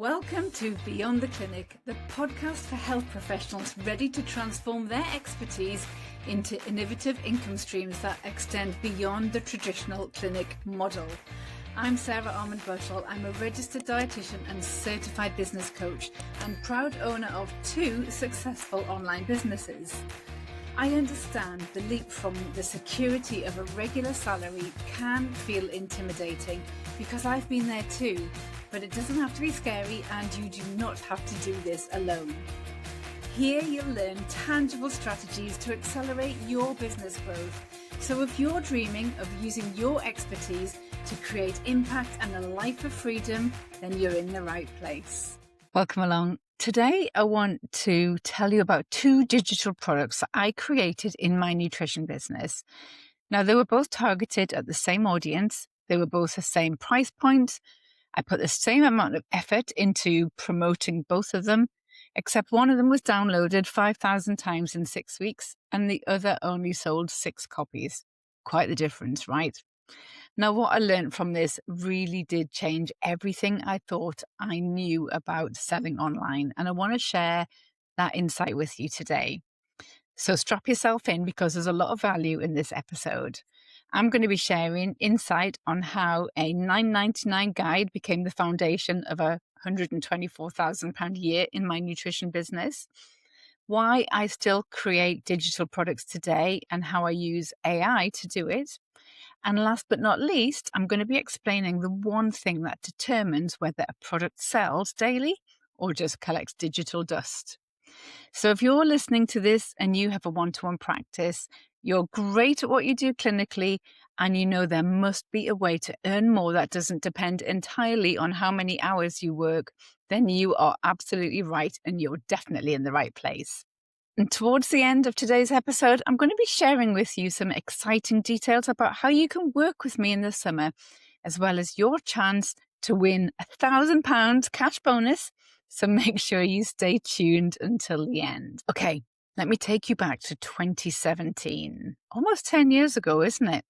Welcome to Beyond the Clinic, the podcast for health professionals ready to transform their expertise into innovative income streams that extend beyond the traditional clinic model. I'm Sarah Armand-Bushell. I'm a registered dietitian and certified business coach and proud owner of 2 successful online businesses. I understand the leap from the security of a regular salary can feel intimidating because I've been there too. But it doesn't have to be scary, and you do not have to do this alone. Here you'll learn tangible strategies to accelerate your business growth. So if you're dreaming of using your expertise to create impact and a life of freedom, then you're in the right place. Welcome along. Today I want to tell you about 2 digital products that I created in my nutrition business. Now, they were both targeted at the same audience. They were both the same price point. I put the same amount of effort into promoting both of them, except one of them was downloaded 5,000 times in 6 weeks and the other only sold 6 copies. Quite the difference, right? Now, what I learned from this really did change everything I thought I knew about selling online, and I want to share that insight with you today. So strap yourself in because there's a lot of value in this episode. I'm going to be sharing insight on how a $9.99 guide became the foundation of a £124,000 year in my nutrition business, why I still create digital products today and how I use AI to do it. And last but not least, I'm going to be explaining the one thing that determines whether a product sells daily or just collects digital dust. So if you're listening to this and you have a one-to-one practice, you're great at what you do clinically, and you know there must be a way to earn more that doesn't depend entirely on how many hours you work, then you are absolutely right and you're definitely in the right place. And towards the end of today's episode, I'm going to be sharing with you some exciting details about how you can work with me in the summer, as well as your chance to win £1,000 cash bonus. So make sure you stay tuned until the end. Okay, let me take you back to 2017. Almost 10 years ago, isn't it?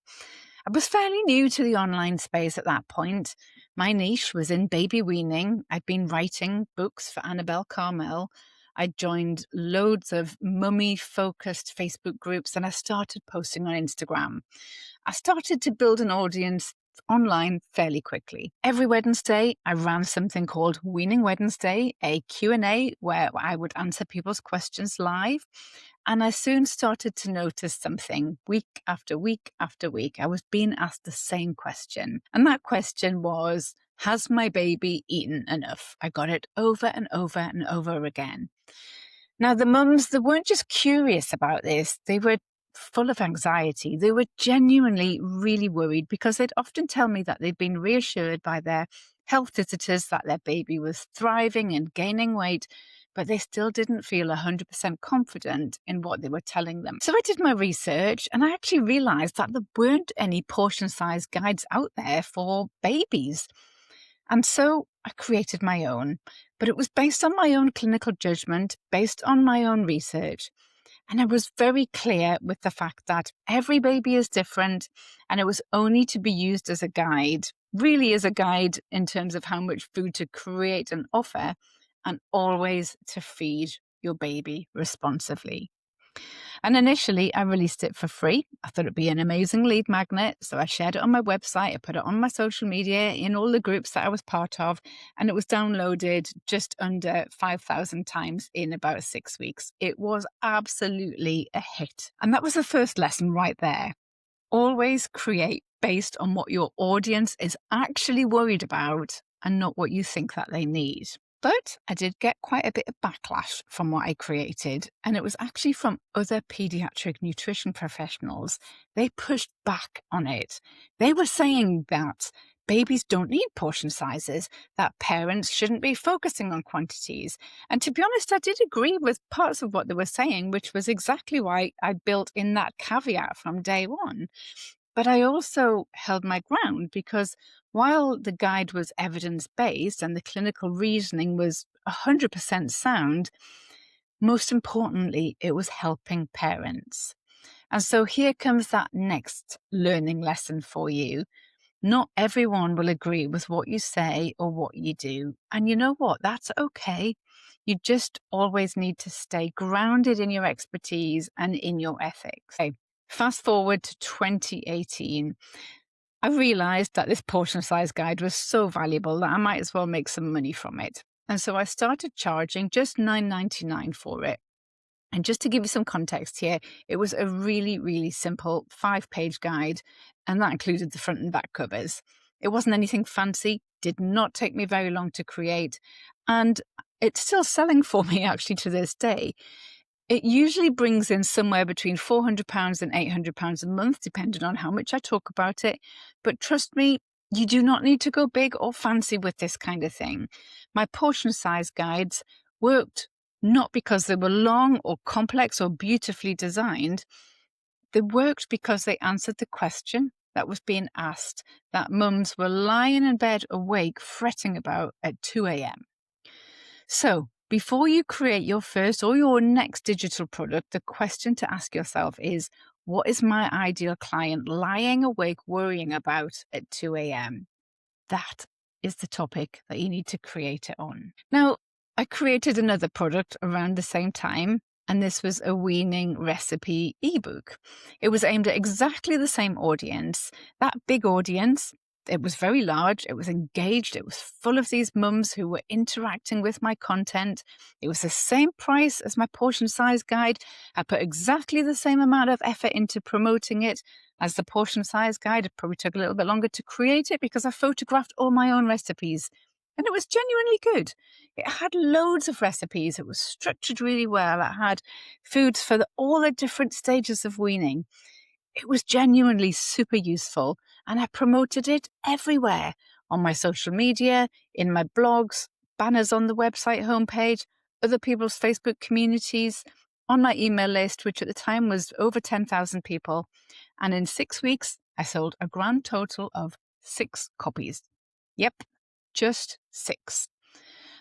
I was fairly new to the online space at that point. My niche was in baby weaning. I'd been writing books for Annabelle Carmel. I joined loads of mummy-focused Facebook groups, and I started posting on Instagram. I started to build an audience online fairly quickly. Every Wednesday, I ran something called Weaning Wednesday, a Q&A where I would answer people's questions live. And I soon started to notice something week after week after week. I was being asked the same question. And that question was, has my baby eaten enough? I got it over and over and over again. Now, the mums, they weren't just curious about this. They were full of anxiety. They were genuinely really worried because they'd often tell me that they'd been reassured by their health visitors that their baby was thriving and gaining weight, but they still didn't feel 100% confident in what they were telling them. So I did my research and I actually realized that there weren't any portion size guides out there for babies. And so I created my own, but it was based on my own clinical judgment, based on my own research. And I was very clear with the fact that every baby is different, and it was only to be used as a guide, really as a guide in terms of how much food to create and offer, and always to feed your baby responsively. And initially, I released it for free. I thought it'd be an amazing lead magnet. So I shared it on my website. I put it on my social media in all the groups that I was part of. And it was downloaded just under 5,000 times in about 6 weeks. It was absolutely a hit. And that was the first lesson right there. Always create based on what your audience is actually worried about and not what you think that they need. But I did get quite a bit of backlash from what I created, and it was actually from other pediatric nutrition professionals. They pushed back on it. They were saying that babies don't need portion sizes, that parents shouldn't be focusing on quantities. And to be honest, I did agree with parts of what they were saying, which was exactly why I built in that caveat from day one. But I also held my ground because while the guide was evidence-based and the clinical reasoning was 100% sound, most importantly, it was helping parents. And so here comes that next learning lesson for you. Not everyone will agree with what you say or what you do. And you know what? That's okay. You just always need to stay grounded in your expertise and in your ethics. Okay. Fast forward to 2018. I realized that this portion size guide was so valuable that I might as well make some money from it. And so I started charging just $9.99 for it. And just to give you some context here, it was a really, really simple 5-page guide, and that included the front and back covers. It wasn't anything fancy, did not take me very long to create, and it's still selling for me actually to this day. It usually brings in somewhere between £400 and £800 a month, depending on how much I talk about it. But trust me, you do not need to go big or fancy with this kind of thing. My portion size guides worked not because they were long or complex or beautifully designed. They worked because they answered the question that was being asked that mums were lying in bed awake fretting about at 2 a.m. So, before you create your first or your next digital product, the question to ask yourself is, what is my ideal client lying awake worrying about at 2 a.m.? That is the topic that you need to create it on. Now, I created another product around the same time, and this was a weaning recipe ebook. It was aimed at exactly the same audience, that big audience. It was very large, it was engaged, it was full of these mums who were interacting with my content. It was the same price as my portion size guide. I put exactly the same amount of effort into promoting it as the portion size guide. It probably took a little bit longer to create it because I photographed all my own recipes. And it was genuinely good. It had loads of recipes. It was structured really well. It had foods for all the different stages of weaning. It was genuinely super useful, and I promoted it everywhere on my social media, in my blogs, banners on the website homepage, other people's Facebook communities, on my email list, which at the time was over 10,000 people. And in 6 weeks, I sold a grand total of 6 copies. Yep, just 6.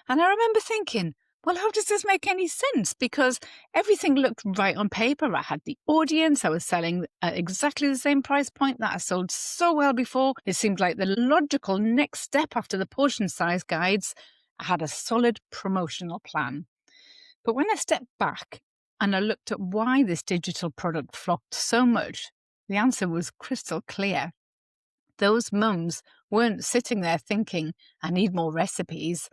And I remember thinking, well, how does this make any sense? Because everything looked right on paper. I had the audience. I was selling at exactly the same price point that I sold so well before. It seemed like the logical next step after the portion size guides. I had a solid promotional plan. But when I stepped back and I looked at why this digital product flopped so much, the answer was crystal clear. Those mums weren't sitting there thinking, I need more recipes.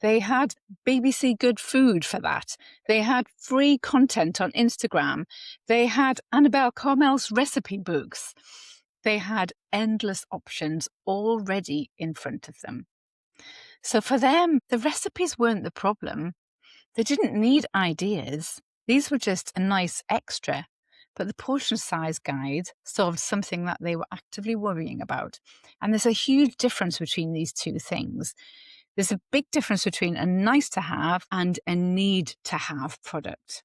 They had BBC Good Food for that. They had free content on Instagram. They had Annabelle Carmel's recipe books. They had endless options already in front of them. So for them, the recipes weren't the problem. They didn't need ideas. These were just a nice extra. But the portion size guide solved something that they were actively worrying about. And there's a huge difference between these two things. There's a big difference between a nice to have and a need to have product.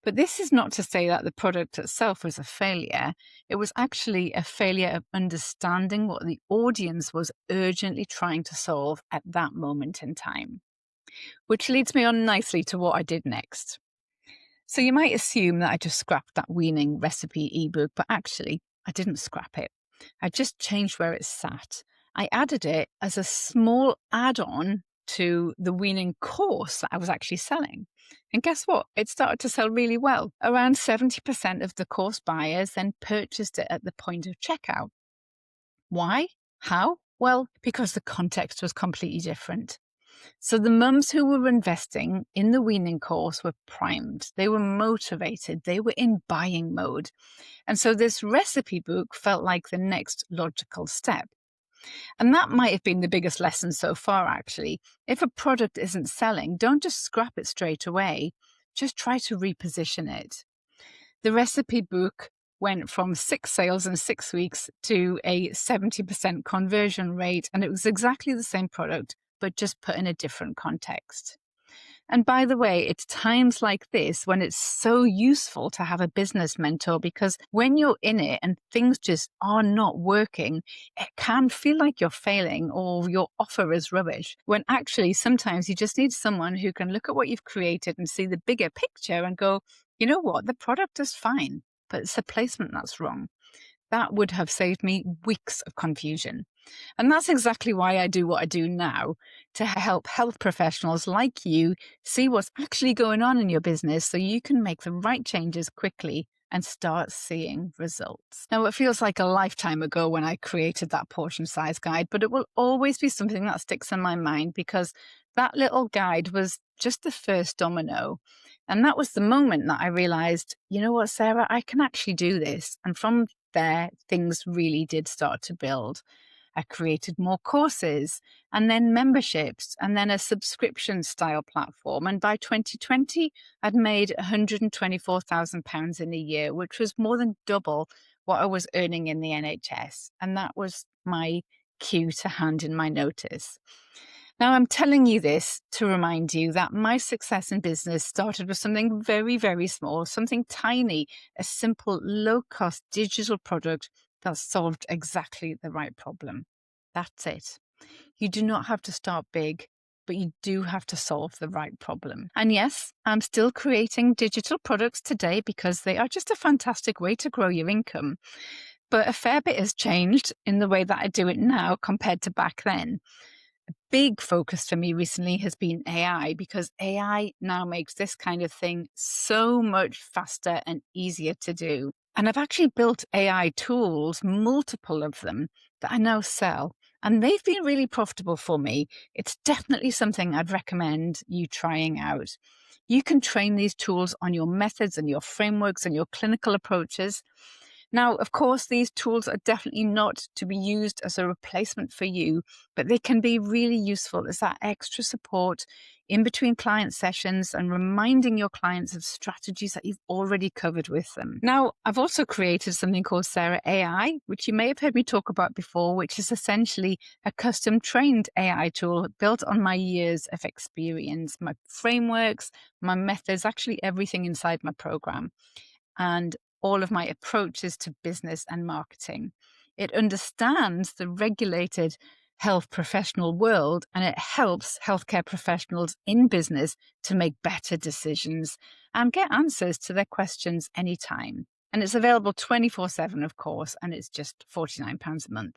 But this is not to say that the product itself was a failure. It was actually a failure of understanding what the audience was urgently trying to solve at that moment in time. Which leads me on nicely to what I did next. So you might assume that I just scrapped that weaning recipe ebook, but actually I didn't scrap it. I just changed where it sat. I added it as a small add-on to the weaning course that I was actually selling. And guess what? It started to sell really well. Around 70% of the course buyers then purchased it at the point of checkout. Why? How? Well, because the context was completely different. So the mums who were investing in the weaning course were primed. They were motivated. They were in buying mode. And so this recipe book felt like the next logical step. And that might have been the biggest lesson so far, actually. If a product isn't selling, don't just scrap it straight away. Just try to reposition it. The recipe book went from 6 sales in 6 weeks to a 70% conversion rate, and it was exactly the same product, but just put in a different context. And by the way, it's times like this when it's so useful to have a business mentor, because when you're in it and things just are not working, it can feel like you're failing or your offer is rubbish, when actually sometimes you just need someone who can look at what you've created and see the bigger picture and go, you know what, the product is fine, but it's the placement that's wrong. That would have saved me weeks of confusion. And that's exactly why I do what I do now, to help health professionals like you see what's actually going on in your business so you can make the right changes quickly and start seeing results. Now, it feels like a lifetime ago when I created that portion size guide, but it will always be something that sticks in my mind because that little guide was just the first domino. And that was the moment that I realized, you know what, Sarah, I can actually do this. And from there, things really did start to build. I created more courses and then memberships and then a subscription style platform. And by 2020, I'd made £124,000 in a year, which was more than double what I was earning in the NHS. And that was my cue to hand in my notice. Now, I'm telling you this to remind you that my success in business started with something very, very small, something tiny, a simple, low-cost digital product that solved exactly the right problem. That's it. You do not have to start big, but you do have to solve the right problem. And yes, I'm still creating digital products today because they are just a fantastic way to grow your income. But a fair bit has changed in the way that I do it now compared to back then. Big focus for me recently has been AI because AI now makes this kind of thing so much faster and easier to do. And I've actually built AI tools, multiple of them, that I now sell. And they've been really profitable for me. It's definitely something I'd recommend you trying out. You can train these tools on your methods and your frameworks and your clinical approaches. Now, of course, these tools are definitely not to be used as a replacement for you, but they can be really useful as that extra support in between client sessions and reminding your clients of strategies that you've already covered with them. Now, I've also created something called Sarah AI, which you may have heard me talk about before, which is essentially a custom trained AI tool built on my years of experience, my frameworks, my methods, actually everything inside my program, and all of my approaches to business and marketing. It understands the regulated health professional world and it helps healthcare professionals in business to make better decisions and get answers to their questions anytime. And it's available 24/7, of course, and it's just £49 a month.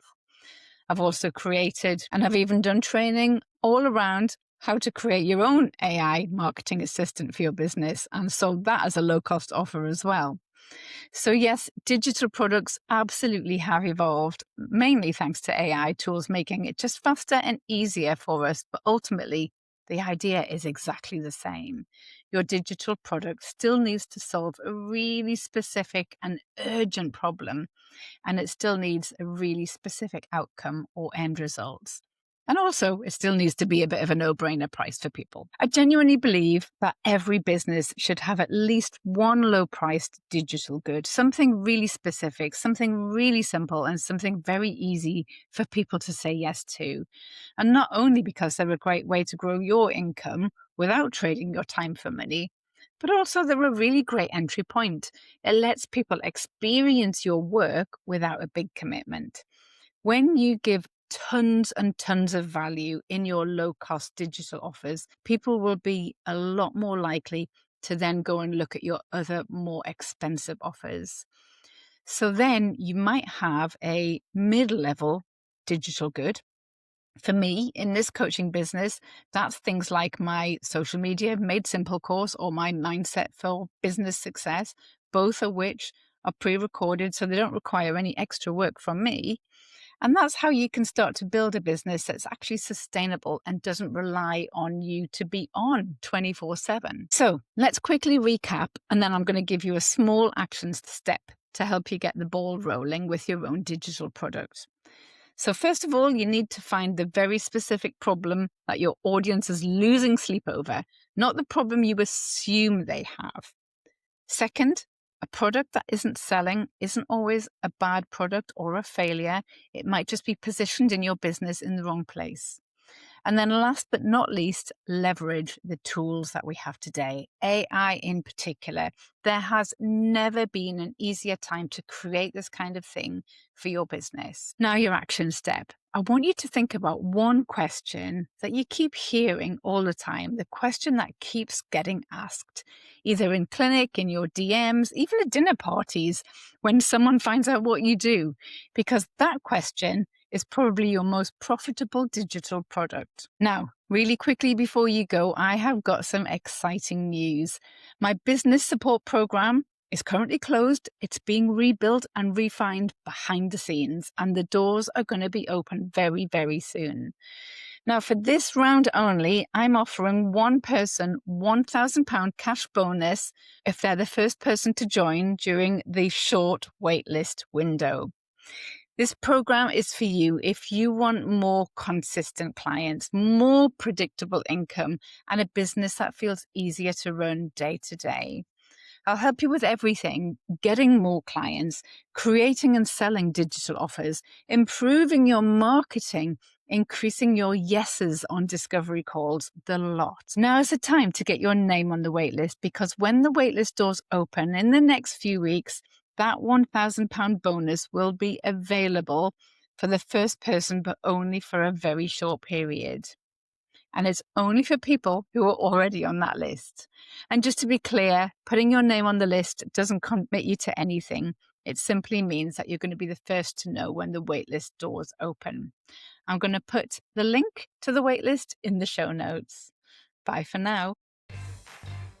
I've also created and I've even done training all around how to create your own AI marketing assistant for your business and sold that as a low-cost offer as well. So yes, digital products absolutely have evolved, mainly thanks to AI tools making it just faster and easier for us. But ultimately, the idea is exactly the same. Your digital product still needs to solve a really specific and urgent problem, and it still needs a really specific outcome or end results. And also, it still needs to be a bit of a no-brainer price for people. I genuinely believe that every business should have at least one low-priced digital good, something really specific, something really simple, and something very easy for people to say yes to. And not only because they're a great way to grow your income without trading your time for money, but also they're a really great entry point. It lets people experience your work without a big commitment. When you give tons and tons of value in your low-cost digital offers, people will be a lot more likely to then go and look at your other more expensive offers. So then you might have a mid-level digital good. For me, in this coaching business, that's things like my social media made simple course or my mindset for business success, both of which are pre-recorded so they don't require any extra work from me. And that's how you can start to build a business that's actually sustainable and doesn't rely on you to be on 24/7. So let's quickly recap, and then I'm going to give you a small action step to help you get the ball rolling with your own digital product. So first of all, you need to find the very specific problem that your audience is losing sleep over, not the problem you assume they have. Second, a product that isn't selling isn't always a bad product or a failure. It might just be positioned in your business in the wrong place. And then last but not least, leverage the tools that we have today, AI in particular. There has never been an easier time to create this kind of thing for your business. Now, your action step. I want you to think about one question that you keep hearing all the time, the question that keeps getting asked, either in clinic, in your DMs, even at dinner parties, when someone finds out what you do, because that question is probably your most profitable digital product. Now, really quickly before you go, I have got some exciting news. My business support program is currently closed. It's being rebuilt and refined behind the scenes, and the doors are going to be open very, very soon. Now, for this round only, I'm offering one person £1,000 cash bonus if they're the first person to join during the short waitlist window. This program is for you if you want more consistent clients, more predictable income, and a business that feels easier to run day to day. I'll help you with everything: getting more clients, creating and selling digital offers, improving your marketing, increasing your yeses on discovery calls, the lot. Now is the time to get your name on the waitlist, because when the waitlist doors open in the next few weeks, that £1,000 bonus will be available for the first person, but only for a very short period. And it's only for people who are already on that list. And just to be clear, putting your name on the list doesn't commit you to anything. It simply means that you're going to be the first to know when the waitlist doors open. I'm going to put the link to the waitlist in the show notes. Bye for now.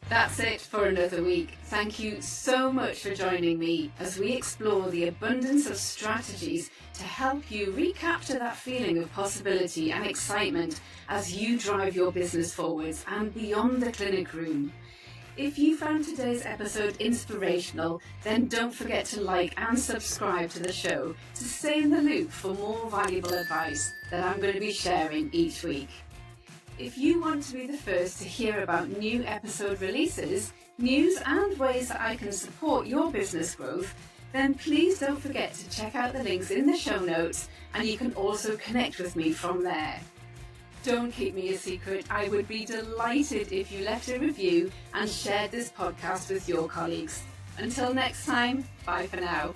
That's it for another week. Thank you so much for joining me as we explore the abundance of strategies to help you recapture that feeling of possibility and excitement as you drive your business forwards and beyond the clinic room. If you found today's episode inspirational, then don't forget to like and subscribe to the show to stay in the loop for more valuable advice that I'm going to be sharing each week. If you want to be the first to hear about new episode releases, news and ways that I can support your business growth, then please don't forget to check out the links in the show notes, and you can also connect with me from there. Don't keep me a secret. I would be delighted if you left a review and shared this podcast with your colleagues. Until next time, bye for now.